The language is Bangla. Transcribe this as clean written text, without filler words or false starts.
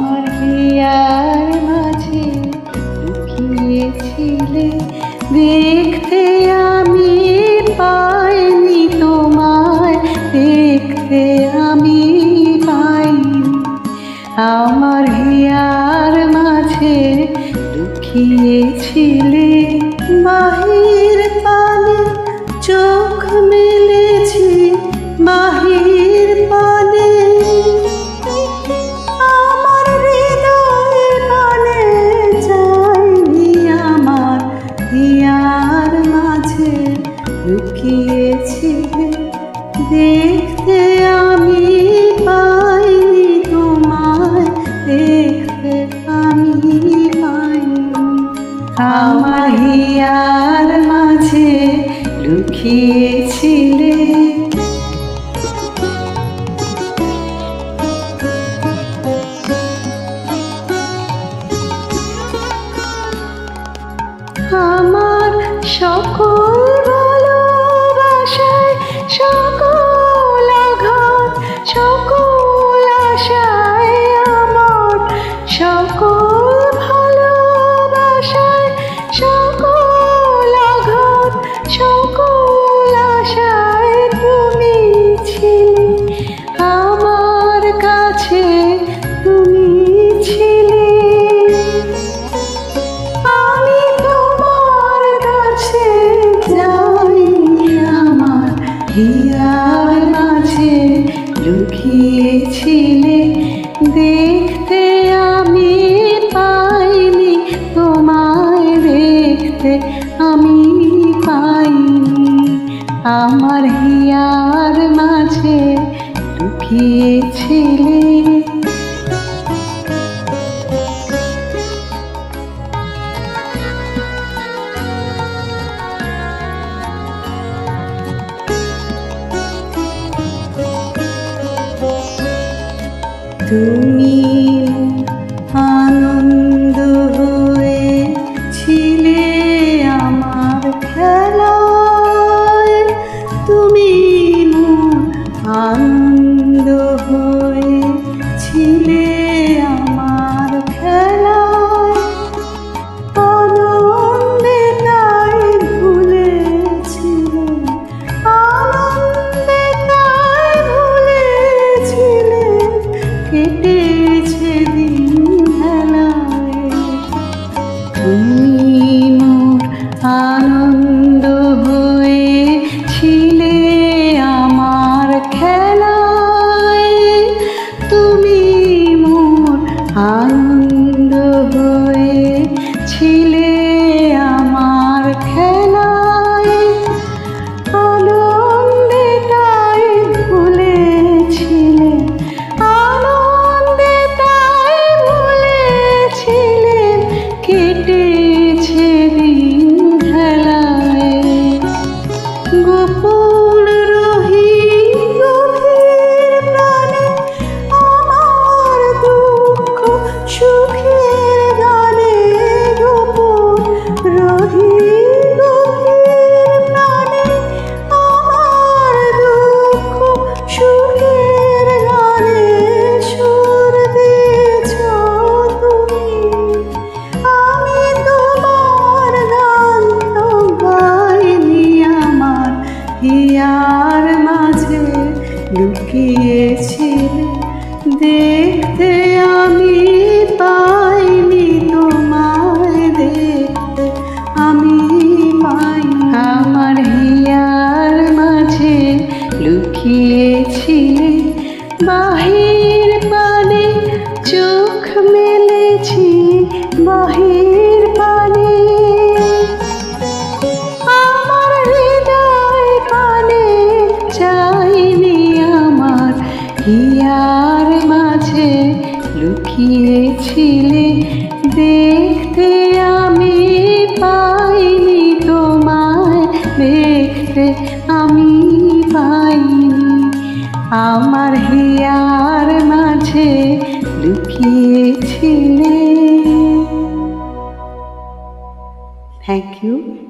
আমার হিয়ার মাঝে লুকিয়েছিলে, দেখতে আমি পাইনি তোমায়, দেখতে আমি পাইনি। আমার হিয়ার মাঝে লুকিয়েছিলে, বাহির পানে চোখ মেলেছি, বাহির পানে আমার হৃদয় পানে যাইনি। আমার হিয়ার মাঝে লুকিয়েছিলে, দেখতে আমি পাইনি তোমায়, দেখতে আমি পাইনি। আমার হিয়ার মাঝে লুকিয়েছিলে। আমার সকল ভালোবাসায়, সকল আঘাত, সকল আশায়, আমার সকল ভালোবাসায়, সকল আঘাত, সকল আশায় তুমি ছিলে আমার কাছে, তুমি ছিলে। আমি তোমার কাছে যাইনি, আমার হিয়ার মাঝে লুকিয়েছিলে, দেখতে আমি পাইনি তোমায়, দেখতে আমি পাইনি। আমার হিয়ার মাঝে লুকিয়েছিলে। তুমি আনন্দ হয়েছিলে আমার খেলায়, তুমি আনন্দ হয়েছিলে আমার খেলায়। আনন্দে তাই ভুলেছিলে, আনন্দে তাই ভুলেছিলে, কেটেছে দিন হেলায়। তুমি মোর আনন্দ হয়েছিলে আমার খেলায়, তুমি মোর আনন্দ হয়েছিলে আমার খেলায়। আনন্দে তাই ভুলেছিলে, আনন্দে তাই ভুলেছিলে, কেটেছে দিন হেলায়। গোপন রহি গভীর প্রাণে, আমার দুঃখ সুখের গানে, গোপন রহি গভীর প্রাণে, আমার দুঃখ সুখের গানে সুর দিয়েছ তুমি। আমি তোমার গান তো গাইনি, আমার হিয়ার মাঝে লুকিয়েছিলে, দেখতে আমি পাইনি তোমায়, দেখতে আমি পাইনি। আমার হিয়ার মাঝে লুকিয়েছিলে, বাহির পানে চোখ মেলেছি, বাহির পানে আমার হৃদয় পানে যাইনি। আমার হিয়ার মাঝে লুকিয়েছিলে, দেখতে আমি পাইনি তোমায়, দেখতে আমি পাইনি। আমার হিয়ার মাঝে লুকিয়েছিলে। Thank you.